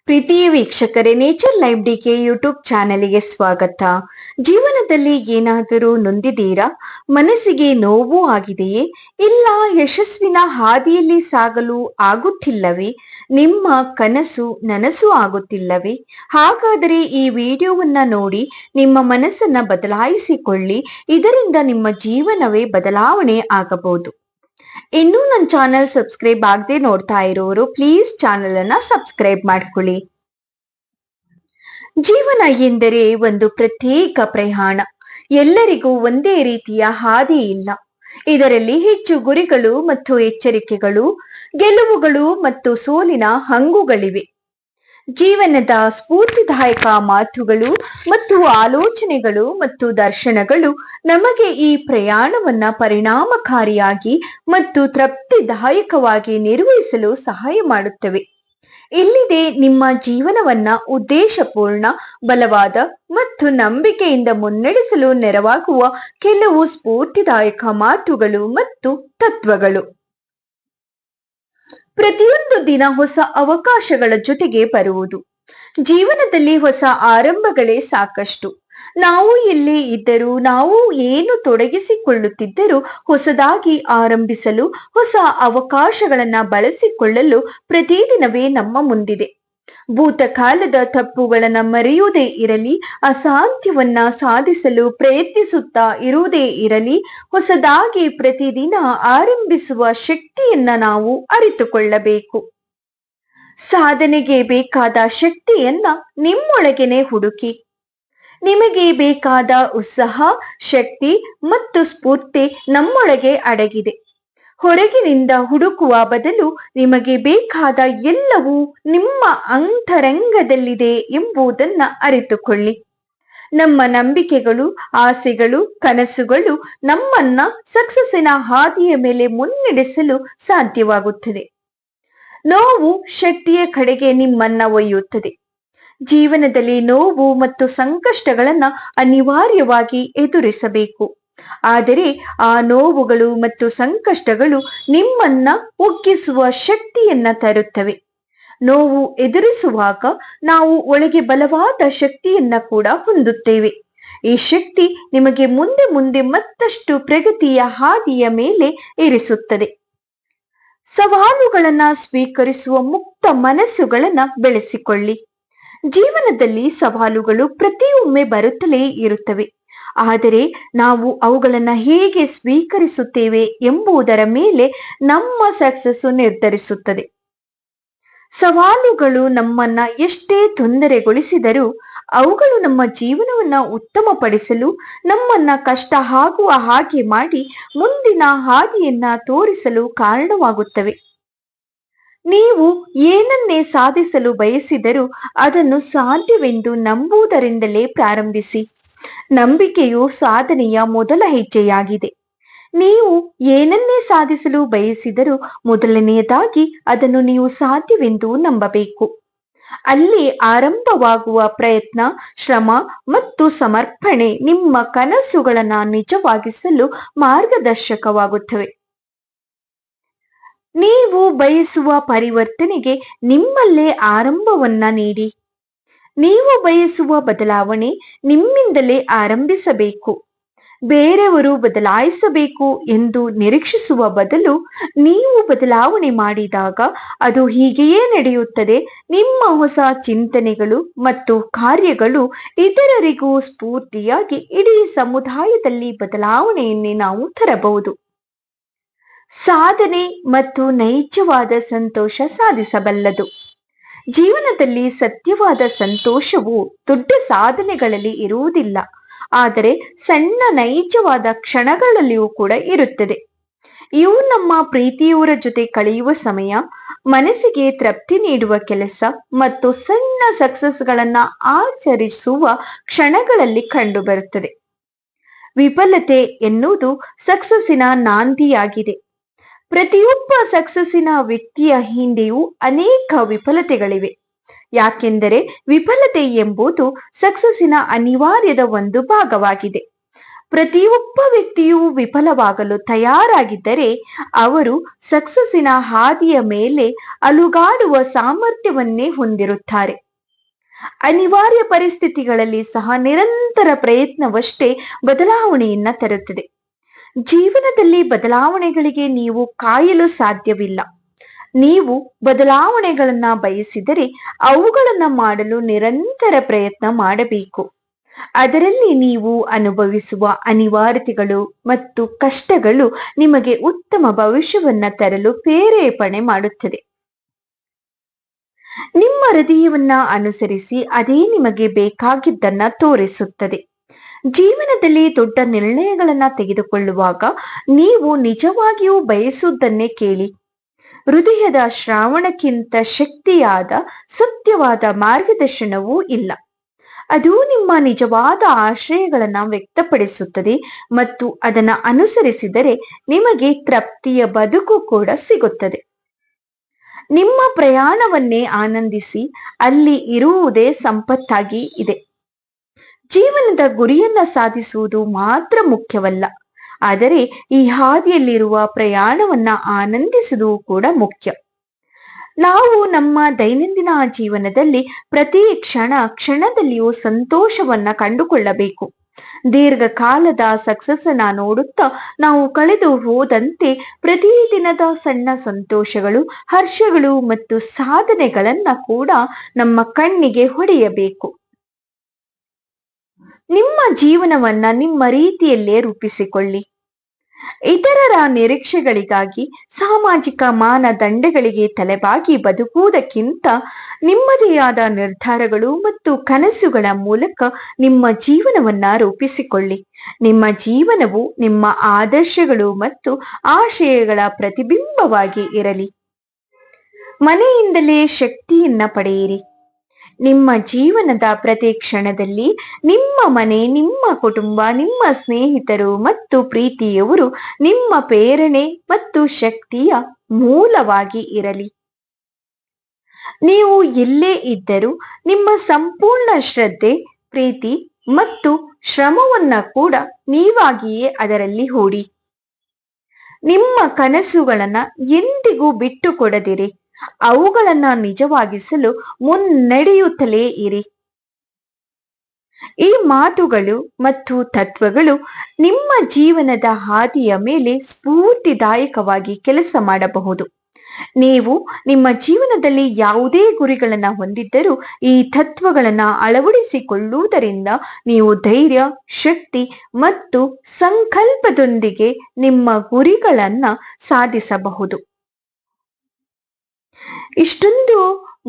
ಪ್ರೀತಿಯ ವೀಕ್ಷಕರೇ, nature life DK YouTube ಚಾನೆಲ್ಗೆ ಸ್ವಾಗತ. ಜೀವನದಲ್ಲಿ ಏನಾದರೂ ನೊಂದಿದ್ದೀರಾ? ಮನಸ್ಸಿಗೆ ನೋವು ಆಗಿದೆಯೇ? ಇಲ್ಲ ಯಶಸ್ವಿನ ಹಾದಿಯಲ್ಲಿ ಸಾಗಲು ಆಗುತ್ತಿಲ್ಲವೇ? ನಿಮ್ಮ ಕನಸು ನನಸು ಆಗುತ್ತಿಲ್ಲವೇ? ಹಾಗಾದರೆ ಈ ವಿಡಿಯೋವನ್ನ ನೋಡಿ ನಿಮ್ಮ ಮನಸ್ಸನ್ನ ಬದಲಾಯಿಸಿಕೊಳ್ಳಿ. ಇದರಿಂದ ನಿಮ್ಮ ಜೀವನವೇ ಬದಲಾವಣೆ ಆಗಬಹುದು. ಇನ್ನೂ ನನ್ನ ಚಾನೆಲ್ ಸಬ್ಸ್ಕ್ರೈಬ್ ಆಗದೆ ನೋಡ್ತಾ ಇರೋರು ಪ್ಲೀಸ್ ಚಾನೆಲ್ ಅನ್ನ ಸಬ್ಸ್ಕ್ರೈಬ್ ಮಾಡ್ಕೊಳ್ಳಿ. ಜೀವನ ಎಂದರೆ ಒಂದು ಪ್ರತ್ಯೇಕ ಪ್ರಯಾಣ. ಎಲ್ಲರಿಗೂ ಒಂದೇ ರೀತಿಯ ಹಾದಿ ಇಲ್ಲ. ಇದರಲ್ಲಿ ಹೆಚ್ಚು ಗುರಿಗಳು ಮತ್ತು ಎಚ್ಚರಿಕೆಗಳು, ಗೆಲುವುಗಳು ಮತ್ತು ಸೋಲಿನ ಹಂಗುಗಳಿವೆ. ಜೀವನದ ಸ್ಫೂರ್ತಿದಾಯಕ ಮಾತುಗಳು ಮತ್ತು ಆಲೋಚನೆಗಳು ಮತ್ತು ದರ್ಶನಗಳು ನಮಗೆ ಈ ಪ್ರಯಾಣವನ್ನ ಪರಿಣಾಮಕಾರಿಯಾಗಿ ಮತ್ತು ತೃಪ್ತಿದಾಯಕವಾಗಿ ನಿರ್ವಹಿಸಲು ಸಹಾಯ ಮಾಡುತ್ತವೆ. ಇಲ್ಲಿದೆ ನಿಮ್ಮ ಜೀವನವನ್ನ ಉದ್ದೇಶಪೂರ್ಣ, ಬಲವಾದ ಮತ್ತು ನಂಬಿಕೆಯಿಂದ ಮುನ್ನಡೆಸಲು ನೆರವಾಗುವ ಕೆಲವು ಸ್ಫೂರ್ತಿದಾಯಕ ಮಾತುಗಳು ಮತ್ತು ತತ್ವಗಳು. ಪ್ರತಿಯೊಂದು ದಿನ ಹೊಸ ಅವಕಾಶಗಳ ಜೊತೆಗೆ ಬರುವುದು. ಜೀವನದಲ್ಲಿ ಹೊಸ ಆರಂಭಗಳೇ ಸಾಕಷ್ಟು. ನಾವು ಎಲ್ಲಿ ಇದ್ದರೂ, ನಾವು ಏನು ತೊಡಗಿಸಿಕೊಳ್ಳುತ್ತಿದ್ದರೂ ಹೊಸದಾಗಿ ಆರಂಭಿಸಲು, ಹೊಸ ಅವಕಾಶಗಳನ್ನ ಬಳಸಿಕೊಳ್ಳಲು ಪ್ರತಿದಿನವೇ ನಮ್ಮ ಮುಂದಿದೆ. ಭೂತಕಾಲದ ತಪ್ಪುಗಳನ್ನ ಮರೆಯುವುದೇ ಇರಲಿ, ಅಸಾಧ್ಯವನ್ನ ಸಾಧಿಸಲು ಪ್ರಯತ್ನಿಸುತ್ತಾ ಇರುವುದೇ ಇರಲಿ, ಹೊಸದಾಗಿ ಪ್ರತಿದಿನ ಆರಂಭಿಸುವ ಶಕ್ತಿಯನ್ನ ನಾವು ಅರಿತುಕೊಳ್ಳಬೇಕು. ಸಾಧನೆಗೆ ಬೇಕಾದ ಶಕ್ತಿಯನ್ನ ನಿಮ್ಮೊಳಗೆನೆ ಹುಡುಕಿ. ನಿಮಗೆ ಬೇಕಾದ ಉತ್ಸಾಹ, ಶಕ್ತಿ ಮತ್ತು ಸ್ಫೂರ್ತಿ ನಮ್ಮೊಳಗೆ ಅಡಗಿದೆ. ಹೊರಗಿನಿಂದ ಹುಡುಕುವ ಬದಲು ನಿಮಗೆ ಬೇಕಾದ ಎಲ್ಲವೂ ನಿಮ್ಮ ಅಂತರಂಗದಲ್ಲಿದೆ ಎಂಬುದನ್ನ ಅರಿತುಕೊಳ್ಳಿ. ನಮ್ಮ ನಂಬಿಕೆಗಳು, ಆಸೆಗಳು, ಕನಸುಗಳು ನಮ್ಮನ್ನ ಸಕ್ಸಸ್ಸಿನ ಹಾದಿಯ ಮೇಲೆ ಮುನ್ನಡೆಸಲು ಸಾಧ್ಯವಾಗುತ್ತದೆ. ನೋವು ಶಕ್ತಿಯ ಕಡೆಗೆ ನಿಮ್ಮನ್ನ ಒಯ್ಯುತ್ತದೆ. ಜೀವನದಲ್ಲಿ ನೋವು ಮತ್ತು ಸಂಕಷ್ಟಗಳನ್ನ ಅನಿವಾರ್ಯವಾಗಿ ಎದುರಿಸಬೇಕು. ಆದರೆ ಆ ನೋವುಗಳು ಮತ್ತು ಸಂಕಷ್ಟಗಳು ನಿಮ್ಮನ್ನ ಒಗ್ಗಿಸುವ ಶಕ್ತಿಯನ್ನ ತರುತ್ತವೆ. ನೋವು ಎದುರಿಸುವಾಗ ನಾವು ಒಳಗೆ ಬಲವಾದ ಶಕ್ತಿಯನ್ನ ಕೂಡ ಹೊಂದುತ್ತೇವೆ. ಈ ಶಕ್ತಿ ನಿಮಗೆ ಮುಂದೆ ಮುಂದೆ ಮತ್ತಷ್ಟು ಪ್ರಗತಿಯ ಹಾದಿಯ ಮೇಲೆ ಇರಿಸುತ್ತದೆ. ಸವಾಲುಗಳನ್ನ ಸ್ವೀಕರಿಸುವ ಮುಕ್ತ ಮನಸ್ಸುಗಳನ್ನ ಬೆಳೆಸಿಕೊಳ್ಳಿ. ಜೀವನದಲ್ಲಿ ಸವಾಲುಗಳು ಪ್ರತಿಯೊಮ್ಮೆ ಬರುತ್ತಲೇ ಇರುತ್ತವೆ. ಆದರೆ ನಾವು ಅವುಗಳನ್ನ ಹೇಗೆ ಸ್ವೀಕರಿಸುತ್ತೇವೆ ಎಂಬುದರ ಮೇಲೆ ನಮ್ಮ ಸಕ್ಸಸ್ಸು ನಿರ್ಧರಿಸುತ್ತದೆ. ಸವಾಲುಗಳು ನಮ್ಮನ್ನ ಎಷ್ಟೇ ತೊಂದರೆಗೊಳಿಸಿದರೂ ಅವುಗಳು ನಮ್ಮ ಜೀವನವನ್ನ ಉತ್ತಮಪಡಿಸಲು, ನಮ್ಮನ್ನ ಕಷ್ಟ ಆಗುವ ಹಾಗೆ ಮಾಡಿ ಮುಂದಿನ ಹಾದಿಯನ್ನ ತೋರಿಸಲು ಕಾರಣವಾಗುತ್ತವೆ. ನೀವು ಏನನ್ನೇ ಸಾಧಿಸಲು ಬಯಸಿದರೂ ಅದನ್ನು ಸಾಧ್ಯವೆಂದು ನಂಬುವುದರಿಂದಲೇ ಪ್ರಾರಂಭಿಸಿ. ನಂಬಿಕೆಯು ಸಾಧನೆಯ ಮೊದಲ ಹೆಜ್ಜೆಯಾಗಿದೆ. ನೀವು ಏನನ್ನೇ ಸಾಧಿಸಲು ಬಯಸಿದರೂ ಮೊದಲನೆಯದಾಗಿ ಅದನ್ನು ನೀವು ಸಾಧ್ಯವೆಂದು ನಂಬಬೇಕು. ಅಲ್ಲಿ ಆರಂಭವಾಗುವ ಪ್ರಯತ್ನ, ಶ್ರಮ ಮತ್ತು ಸಮರ್ಪಣೆ ನಿಮ್ಮ ಕನಸುಗಳನ್ನ ನಿಜವಾಗಿಸಲು ಮಾರ್ಗದರ್ಶಕವಾಗುತ್ತವೆ. ನೀವು ಬಯಸುವ ಪರಿವರ್ತನೆಗೆ ನಿಮ್ಮಲ್ಲೇ ಆರಂಭವನ್ನ ನೀಡಿ. ನೀವು ಬಯಸುವ ಬದಲಾವಣೆ ನಿಮ್ಮಿಂದಲೇ ಆರಂಭಿಸಬೇಕು. ಬೇರೆಯವರು ಬದಲಾಯಿಸಬೇಕು ಎಂದು ನಿರೀಕ್ಷಿಸುವ ಬದಲು ನೀವು ಬದಲಾವಣೆ ಮಾಡಿದಾಗ ಅದು ಹೀಗೆಯೇ ನಡೆಯುತ್ತದೆ. ನಿಮ್ಮ ಹೊಸ ಚಿಂತನೆಗಳು ಮತ್ತು ಕಾರ್ಯಗಳು ಇತರರಿಗೂ ಸ್ಫೂರ್ತಿಯಾಗಿ ಇಡೀ ಸಮುದಾಯದಲ್ಲಿ ಬದಲಾವಣೆಯನ್ನೇ ನಾವು ತರಬಹುದು. ಸಾಧನೆ ಮತ್ತು ನೈಜವಾದ ಸಂತೋಷ ಸಾಧಿಸಬಲ್ಲದು. ಜೀವನದಲ್ಲಿ ಸತ್ಯವಾದ ಸಂತೋಷವು ದೊಡ್ಡ ಸಾಧನೆಗಳಲ್ಲಿ ಇರುವುದಿಲ್ಲ, ಆದರೆ ಸಣ್ಣ ನೈಜವಾದ ಕ್ಷಣಗಳಲ್ಲಿಯೂ ಕೂಡ ಇರುತ್ತದೆ. ಇವು ನಮ್ಮ ಪ್ರೀತಿಯವರ ಜೊತೆ ಕಳೆಯುವ ಸಮಯ, ಮನಸ್ಸಿಗೆ ತೃಪ್ತಿ ನೀಡುವ ಕೆಲಸ ಮತ್ತು ಸಣ್ಣ ಸಕ್ಸಸ್ಗಳನ್ನ ಆಚರಿಸುವ ಕ್ಷಣಗಳಲ್ಲಿ ಕಂಡುಬರುತ್ತದೆ. ವಿಫಲತೆ ಎನ್ನುವುದು ಸಕ್ಸಸ್ಸಿನ ನಾಂದಿಯಾಗಿದೆ. ಪ್ರತಿಯೊಬ್ಬ ಸಕ್ಸಸ್ಸಿನ ವ್ಯಕ್ತಿಯ ಹಿಂದೆಯೂ ಅನೇಕ ವಿಫಲತೆಗಳಿವೆ. ಯಾಕೆಂದರೆ ವಿಫಲತೆ ಎಂಬುದು ಸಕ್ಸಸ್ಸಿನ ಅನಿವಾರ್ಯದ ಒಂದು ಭಾಗವಾಗಿದೆ. ಪ್ರತಿಯೊಬ್ಬ ವ್ಯಕ್ತಿಯು ವಿಫಲವಾಗಲು ತಯಾರಾಗಿದ್ದರೆ ಅವರು ಸಕ್ಸಸ್ಸಿನ ಹಾದಿಯ ಮೇಲೆ ಅಲುಗಾಡುವ ಸಾಮರ್ಥ್ಯವನ್ನೇ ಹೊಂದಿರುತ್ತಾರೆ. ಅನಿವಾರ್ಯ ಪರಿಸ್ಥಿತಿಗಳಲ್ಲಿ ಸಹ ನಿರಂತರ ಪ್ರಯತ್ನವಷ್ಟೇ ಬದಲಾವಣೆಯನ್ನ ತರುತ್ತದೆ. ಜೀವನದಲ್ಲಿ ಬದಲಾವಣೆಗಳಿಗೆ ನೀವು ಕಾಯಲು ಸಾಧ್ಯವಿಲ್ಲ. ನೀವು ಬದಲಾವಣೆಗಳನ್ನ ಬಯಸಿದರೆ ಅವುಗಳನ್ನ ಮಾಡಲು ನಿರಂತರ ಪ್ರಯತ್ನ ಮಾಡಬೇಕು. ಅದರಲ್ಲಿ ನೀವು ಅನುಭವಿಸುವ ಅನಿವಾರ್ಯತೆಗಳು ಮತ್ತು ಕಷ್ಟಗಳು ನಿಮಗೆ ಉತ್ತಮ ಭವಿಷ್ಯವನ್ನ ತರಲು ಪ್ರೇರೇಪಣೆ ಮಾಡುತ್ತದೆ. ನಿಮ್ಮ ಹೃದಯವನ್ನ ಅನುಸರಿಸಿ, ಅದೇ ನಿಮಗೆ ಬೇಕಾಗಿದ್ದನ್ನ ತೋರಿಸುತ್ತದೆ. ಜೀವನದಲ್ಲಿ ದೊಡ್ಡ ನಿರ್ಣಯಗಳನ್ನ ತೆಗೆದುಕೊಳ್ಳುವಾಗ ನೀವು ನಿಜವಾಗಿಯೂ ಬಯಸುವುದನ್ನೇ ಕೇಳಿ. ಹೃದಯದ ಶ್ರಾವಣಕ್ಕಿಂತ ಶಕ್ತಿಯಾದ ಸತ್ಯವಾದ ಮಾರ್ಗದರ್ಶನವೂ ಇಲ್ಲ. ಅದು ನಿಮ್ಮ ನಿಜವಾದ ಆಶಯಗಳನ್ನ ವ್ಯಕ್ತಪಡಿಸುತ್ತದೆ ಮತ್ತು ಅದನ್ನ ಅನುಸರಿಸಿದರೆ ನಿಮಗೆ ತೃಪ್ತಿಯ ಬದುಕು ಕೂಡ ಸಿಗುತ್ತದೆ. ನಿಮ್ಮ ಪ್ರಯಾಣವನ್ನೇ ಆನಂದಿಸಿ, ಅಲ್ಲಿ ಇರುವುದೇ ಸಂಪತ್ತಾಗಿ ಇದೆ. ಜೀವನದ ಗುರಿಯನ್ನ ಸಾಧಿಸುವುದು ಮಾತ್ರ ಮುಖ್ಯವಲ್ಲ, ಆದರೆ ಈ ಹಾದಿಯಲ್ಲಿರುವ ಪ್ರಯಾಣವನ್ನ ಆನಂದಿಸುವುದು ಕೂಡ ಮುಖ್ಯ. ನಾವು ನಮ್ಮ ದೈನಂದಿನ ಜೀವನದಲ್ಲಿ ಪ್ರತಿ ಕ್ಷಣದಲ್ಲಿಯೂ ಸಂತೋಷವನ್ನ ಕಂಡುಕೊಳ್ಳಬೇಕು. ದೀರ್ಘಕಾಲದ ಸಕ್ಸಸ್ ಅನ್ನ ನೋಡುತ್ತಾ ನಾವು ಕಳೆದು ಹೋದಂತೆ ಪ್ರತಿದಿನದ ಸಣ್ಣ ಸಂತೋಷಗಳು, ಹರ್ಷಗಳು ಮತ್ತು ಸಾಧನೆಗಳನ್ನ ಕೂಡ ನಮ್ಮ ಕಣ್ಣಿಗೆ ಹೊಡೆಯಬೇಕು. ನಿಮ್ಮ ಜೀವನವನ್ನ ನಿಮ್ಮ ರೀತಿಯಲ್ಲೇ ರೂಪಿಸಿಕೊಳ್ಳಿ. ಇತರರ ನಿರೀಕ್ಷೆಗಳಿಗಾಗಿ, ಸಾಮಾಜಿಕ ಮಾನದಂಡಗಳಿಗೆ ತಲೆಬಾಗಿ ಬದುಕುವುದಕ್ಕಿಂತ ನಿಮ್ಮದೇ ಆದ ನಿರ್ಧಾರಗಳು ಮತ್ತು ಕನಸುಗಳ ಮೂಲಕ ನಿಮ್ಮ ಜೀವನವನ್ನ ರೂಪಿಸಿಕೊಳ್ಳಿ. ನಿಮ್ಮ ಜೀವನವು ನಿಮ್ಮ ಆದರ್ಶಗಳು ಮತ್ತು ಆಶಯಗಳ ಪ್ರತಿಬಿಂಬವಾಗಿ ಇರಲಿ. ಮನೆಯಿಂದಲೇ ಶಕ್ತಿಯನ್ನ ಪಡೆಯಿರಿ. ನಿಮ್ಮ ಜೀವನದ ಪ್ರತಿ ಕ್ಷಣದಲ್ಲಿ ನಿಮ್ಮ ಮನೆ, ನಿಮ್ಮ ಕುಟುಂಬ, ನಿಮ್ಮ ಸ್ನೇಹಿತರು ಮತ್ತು ಪ್ರೀತಿಯವರು ನಿಮ್ಮ ಪ್ರೇರಣೆ ಮತ್ತು ಶಕ್ತಿಯ ಮೂಲವಾಗಿ ಇರಲಿ. ನೀವು ಎಲ್ಲೇ ಇದ್ದರೂ ನಿಮ್ಮ ಸಂಪೂರ್ಣ ಶ್ರದ್ಧೆ, ಪ್ರೀತಿ ಮತ್ತು ಶ್ರಮವನ್ನ ಕೂಡ ನೀವಾಗಿಯೇ ಅದರಲ್ಲಿ ಹೂಡಿ. ನಿಮ್ಮ ಕನಸುಗಳನ್ನ ಎಂದಿಗೂ ಬಿಟ್ಟು ಕೊಡದಿರಿ. ಅವುಗಳನ್ನ ನಿಜವಾಗಿಸಲು ಮುನ್ನಡೆಯುತ್ತಲೇ ಇರಿ. ಈ ಮಾತುಗಳು ಮತ್ತು ತತ್ವಗಳು ನಿಮ್ಮ ಜೀವನದ ಹಾದಿಯ ಮೇಲೆ ಸ್ಫೂರ್ತಿದಾಯಕವಾಗಿ ಕೆಲಸ ಮಾಡಬಹುದು. ನೀವು ನಿಮ್ಮ ಜೀವನದಲ್ಲಿ ಯಾವುದೇ ಗುರಿಗಳನ್ನ ಹೊಂದಿದ್ದರೂ ಈ ತತ್ವಗಳನ್ನ ಅಳವಡಿಸಿಕೊಳ್ಳುವುದರಿಂದ ನೀವು ಧೈರ್ಯ, ಶಕ್ತಿ ಮತ್ತು ಸಂಕಲ್ಪದೊಂದಿಗೆ ನಿಮ್ಮ ಗುರಿಗಳನ್ನ ಸಾಧಿಸಬಹುದು. ಇಷ್ಟೊಂದು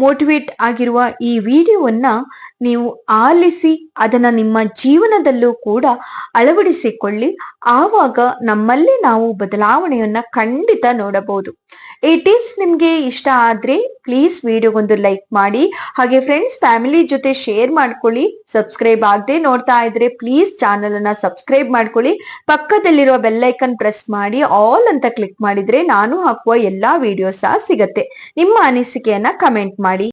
ಮೋಟಿವೇಟ್ ಆಗಿರುವ ಈ ವಿಡಿಯೋವನ್ನ ನೀವು ಆಲಿಸಿ ಅದನ್ನ ನಿಮ್ಮ ಜೀವನದಲ್ಲೂ ಕೂಡ ಅಳವಡಿಸಿಕೊಳ್ಳಿ. ಆವಾಗ ನಮ್ಮಲ್ಲಿ ನಾವು ಬದಲಾವಣೆಯನ್ನ ಖಂಡಿತ ನೋಡಬಹುದು. ಈ ಟಿಪ್ಸ್ ನಿಮ್ಗೆ ಇಷ್ಟ ಆದ್ರೆ ಪ್ಲೀಸ್ ವಿಡಿಯೋಗೊಂದು ಲೈಕ್ ಮಾಡಿ. ಹಾಗೆ ಫ್ರೆಂಡ್ಸ್, ಫ್ಯಾಮಿಲಿ ಜೊತೆ ಶೇರ್ ಮಾಡ್ಕೊಳ್ಳಿ. ಸಬ್ಸ್ಕ್ರೈಬ್ ಆಗದೆ ನೋಡ್ತಾ ಇದ್ರೆ ಪ್ಲೀಸ್ ಚಾನಲ್ ಅನ್ನ ಸಬ್ಸ್ಕ್ರೈಬ್ ಮಾಡ್ಕೊಳ್ಳಿ. ಪಕ್ಕದಲ್ಲಿರುವ ಬೆಲ್ ಐಕನ್ ಪ್ರೆಸ್ ಮಾಡಿ ಆಲ್ ಅಂತ ಕ್ಲಿಕ್ ಮಾಡಿದ್ರೆ ನಾನು ಹಾಕುವ ಎಲ್ಲಾ ವಿಡಿಯೋಸ್ ಸಿಗತ್ತೆ. ನಿಮ್ಮ ಅನಿಸಿಕೆಯನ್ನ ಕಮೆಂಟ್ ಮಾಡಿ.